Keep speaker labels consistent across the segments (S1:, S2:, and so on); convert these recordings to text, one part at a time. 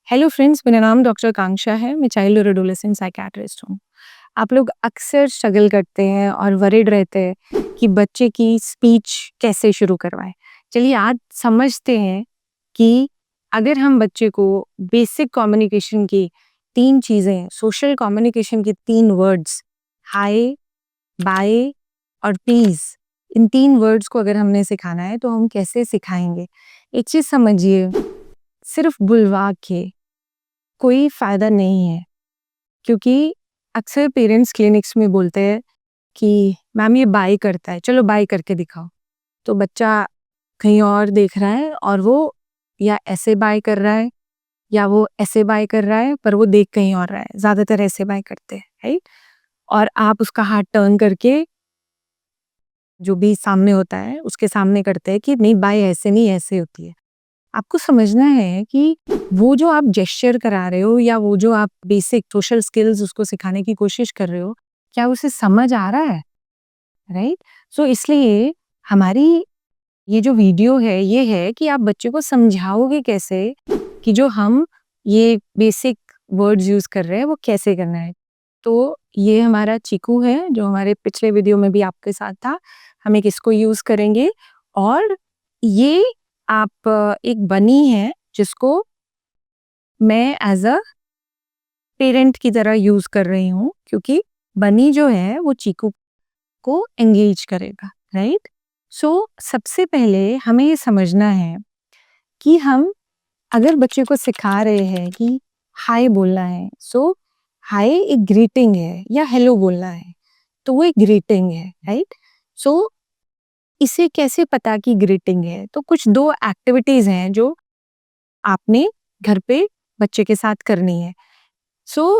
S1: Hello friends, मेरा नाम doctor Kanksha है। मैं चाइल्ड और एडोलेसेंट साइकियाट्रिस्ट हूँ। आप लोग अक्सर स्ट्रगल करते हैं और वरीड रहते हैं कि बच्चे की स्पीच कैसे शुरू करवाएं। चलिए आज समझते हैं कि अगर हम बच्चे को बेसिक कम्युनिकेशन की 3 चीज़ें, सोशल कम्युनिकेशन की 3 वर्ड्स हाय, बाय और प्लीज़, इन 3 वर्ड्स को अगर हमने सिखाना है तो हम कैसे सिखाएंगे। एक चीज़ समझिए, सिर्फ बुलवा के कोई फ़ायदा नहीं है, क्योंकि अक्सर पेरेंट्स क्लिनिक्स में बोलते हैं कि मैम ये बाय करता है, चलो बाय करके दिखाओ। तो बच्चा कहीं और देख रहा है और वो या ऐसे बाय कर रहा है या वो ऐसे बाय कर रहा है, पर वो देख कहीं और रहा है। ज़्यादातर ऐसे बाय करते हैं, राइट? और आप उसका हाथ टर्न करके जो भी सामने होता है, उसके सामने करते हैं कि नहीं बाय ऐसे नहीं, ऐसे होती है। आपको समझना है कि वो जो आप जेस्चर करा रहे हो या वो जो आप बेसिक सोशल स्किल्स उसको सिखाने की कोशिश कर रहे हो, क्या उसे समझ आ रहा है, राइट? सो इसलिए हमारी ये जो वीडियो है ये है कि आप बच्चे को समझाओगे कैसे कि जो हम ये बेसिक वर्ड्स यूज कर रहे हैं वो कैसे करना है। तो ये हमारा चीकू है जो हमारे पिछले वीडियो में भी आपके साथ था। हम एक इसको यूज करेंगे और ये आप एक बनी है जिसको मैं एज अ पेरेंट की तरह यूज कर रही हूँ, क्योंकि बनी जो है वो चीकू को एंगेज करेगा, राइट? सो सबसे पहले हमें ये समझना है कि हम अगर बच्चे को सिखा रहे हैं कि हाय बोलना है, सो हाय एक ग्रीटिंग है या हेलो बोलना है, तो वो एक ग्रीटिंग है, राइट? सो इसे कैसे पता कि ग्रीटिंग है? तो कुछ 2 एक्टिविटीज हैं जो आपने घर पे बच्चे के साथ करनी है।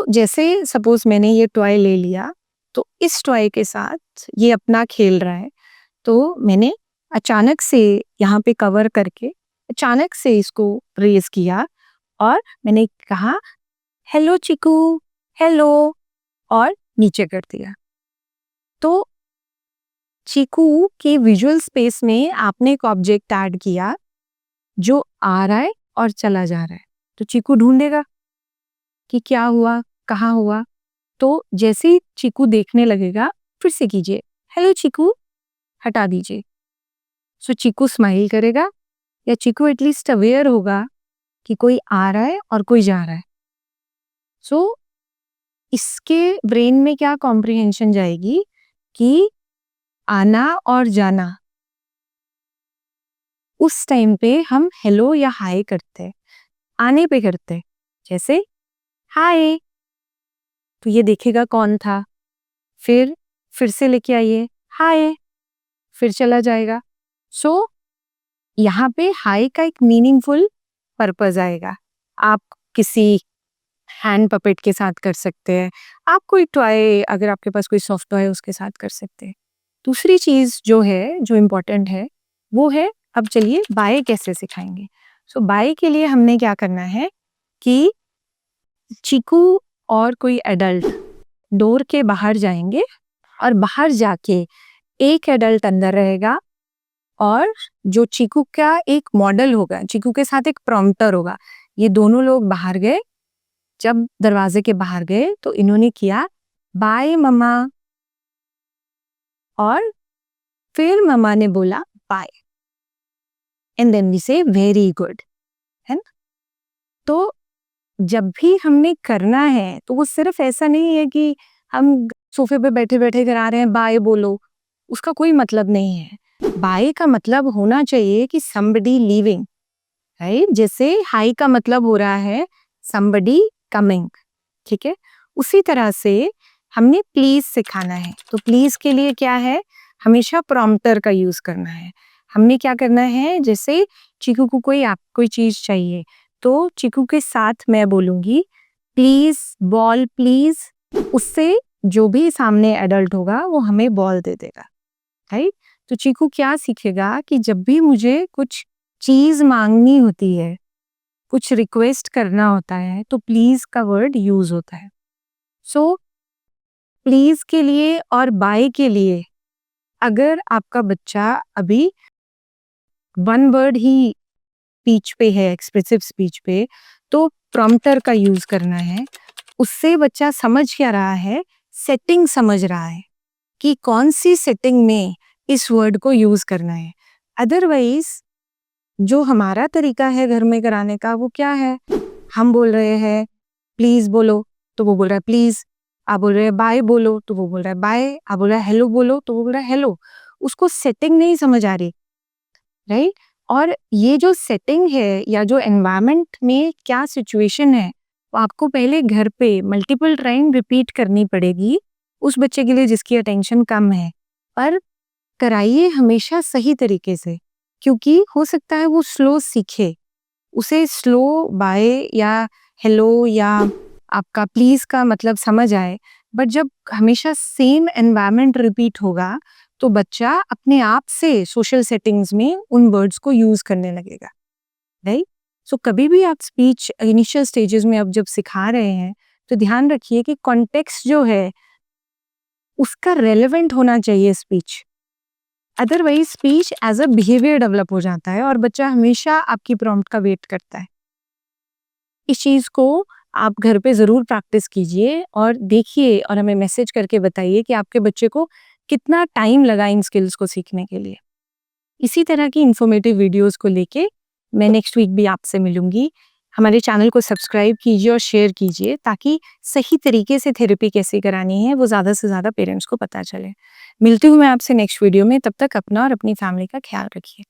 S1: जैसे सपोज मैंने ये टॉय ले लिया, तो इस टॉय के साथ ये अपना खेल रहा है, तो मैंने अचानक से यहाँ पे कवर करके अचानक से इसको रेज किया और मैंने कहा हेलो चिकू, हेलो, और नीचे कर दिया। तो चीकू के विजुअल स्पेस में आपने एक ऑब्जेक्ट ऐड किया जो आ रहा है और चला जा रहा है, तो चीकू ढूंढेगा कि क्या हुआ, कहाँ हुआ। तो जैसे ही चीकू देखने लगेगा, फिर से कीजिए हेलो चीकू, हटा दीजिए। चीकू स्माइल करेगा या चीकू एटलीस्ट अवेयर होगा कि कोई आ रहा है और कोई जा रहा है। इसके ब्रेन में क्या कॉम्प्रिहेंशन जाएगी कि आना और जाना, उस टाइम पे हम हेलो या हाय करते हैं, आने पे करते हैं जैसे हाय, तो ये देखेगा कौन था, फिर से लेके आइए हाय, फिर चला जाएगा। यहाँ पे हाय का एक मीनिंगफुल पर्पस आएगा। आप किसी हैंड पपेट के साथ कर सकते हैं, आप कोई टॉय, अगर आपके पास कोई सॉफ्ट टॉय है उसके साथ कर सकते हैं। दूसरी चीज जो है, जो इम्पोर्टेंट है, वो है अब चलिए बाय कैसे सिखाएंगे। बाय के लिए हमने क्या करना है कि चीकू और कोई एडल्ट डोर के बाहर जाएंगे और बाहर जाके एक एडल्ट अंदर रहेगा और जो चीकू का एक मॉडल होगा, चीकू के साथ एक प्रॉम्प्टर होगा। ये दोनों लोग बाहर गए, जब दरवाजे के बाहर गए तो इन्होंने किया बाय मम्मा, और फिर मम्मा ने बोला बाय, एंड देन वी से वेरी गुड, है ना? तो जब भी हमने करना है तो वो सिर्फ ऐसा नहीं है कि हम सोफे पे बैठे बैठे करा रहे हैं बाय बोलो, उसका कोई मतलब नहीं है। बाय का मतलब होना चाहिए कि somebody leaving, राइट? जैसे हाई का मतलब हो रहा है somebody coming, ठीक है? उसी तरह से हमने प्लीज सिखाना है, तो प्लीज के लिए क्या है, हमेशा प्रॉम्प्टर का यूज करना है। हमने क्या करना है, जैसे चीकू को कोई चीज चाहिए, तो चीकू के साथ मैं बोलूंगी प्लीज बॉल प्लीज, उससे जो भी सामने एडल्ट होगा वो हमें बॉल दे देगा, राइट? तो चीकू क्या सीखेगा कि जब भी मुझे कुछ चीज मांगनी होती है, कुछ रिक्वेस्ट करना होता है, तो प्लीज का वर्ड यूज होता है। प्लीज के लिए और बाय के लिए अगर आपका बच्चा अभी वन वर्ड ही स्पीच पे है, एक्सप्रेसिव स्पीच पे, तो प्रॉम्प्टर का यूज करना है। उससे बच्चा समझ क्या रहा है, सेटिंग समझ रहा है कि कौन सी सेटिंग में इस वर्ड को यूज करना है। अदरवाइज जो हमारा तरीका है घर में कराने का वो क्या है, हम बोल रहे हैं प्लीज बोलो तो वो बोल रहा है प्लीज, आप बोल रहे हैं बाय बोलो तो वो बोल रहा है बाय, आप बोल रहे हैं हेलो बोलो तो वो बोल रहा है हेलो। उसको सेटिंग नहीं समझ आ रही, राइट। और ये जो सेटिंग है या जो एनवायरनमेंट में क्या सिचुएशन है वो आपको पहले घर पे मल्टीपल टाइम रिपीट करनी पड़ेगी उस बच्चे के लिए जिसकी अटेंशन कम है। पर कराइए हमेशा सही तरीके से, क्योंकि हो सकता है वो स्लो सीखे, उसे स्लो बाय या हेलो या आपका प्लीज का मतलब समझ आए। बट जब हमेशा सेम एनवायरनमेंट रिपीट होगा तो बच्चा अपने आप से सोशल सेटिंग्स में उन वर्ड्स को यूज करने लगेगा, राइट। सो कभी भी आप स्पीच इनिशियल स्टेजेस में अब जब सिखा रहे हैं तो ध्यान रखिए कि कॉन्टेक्स्ट जो है उसका रेलेवेंट होना चाहिए speech. Otherwise speech as a behaviour develop हो जाता है और बच्चा हमेशा आपकी प्रॉम्प्ट का वेट करता है। इस चीज को आप घर पे जरूर प्रैक्टिस कीजिए और देखिए और हमें मैसेज करके बताइए कि आपके बच्चे को कितना टाइम लगा इन स्किल्स को सीखने के लिए। इसी तरह की इंफॉर्मेटिव वीडियोस को लेके मैं नेक्स्ट वीक भी आपसे मिलूंगी। हमारे चैनल को सब्सक्राइब कीजिए और शेयर कीजिए ताकि सही तरीके से थेरेपी कैसे करानी है वो ज़्यादा से ज़्यादा पेरेंट्स को पता चले। मिलती हूँ मैं आपसे नेक्स्ट वीडियो में, तब तक अपना और अपनी फैमिली का ख्याल रखिए।